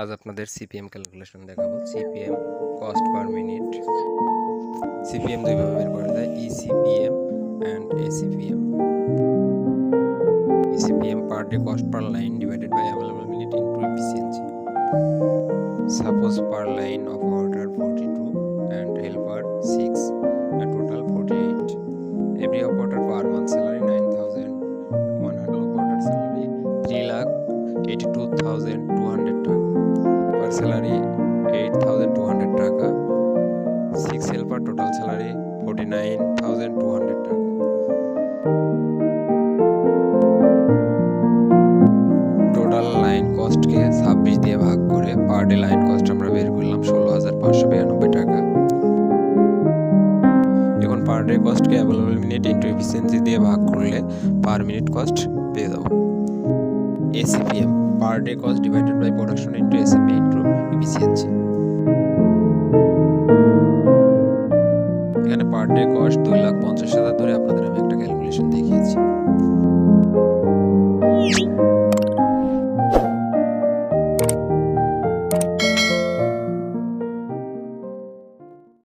আজ আপনাদের CPM calculation দেখাবো। CPM cost per minute. CPM দুইভাবে বের করা যায়, ECPM and ACPM. ECPM per day cost per line divided by available minute into efficiency. Suppose per line of order 42 and helper 6, a total 48. Every operator per month salary 9,000, one operator salary 3,82,200 taka, per salary 8,200 taka, 6 helper total salary 49,200 taka. Total line কস্টকে 26 দিয়ে ভাগ করে per day line cost আমরা বের করলাম 16,592 টাকা। এখন per day কস্টকে অ্যাভেলেবল মিনিট ইনটু এফিসিয়েন্সি দিয়ে ভাগ করলে পার মিনিট কস্ট পেয়ে যাব। ACPM per day cost divided by production into ACP into efficiency. এখানে পার ডে কস্ট 2,50,000 ধরে আপনাদের আমি একটা ক্যালকুলেশন দেখিয়েছি।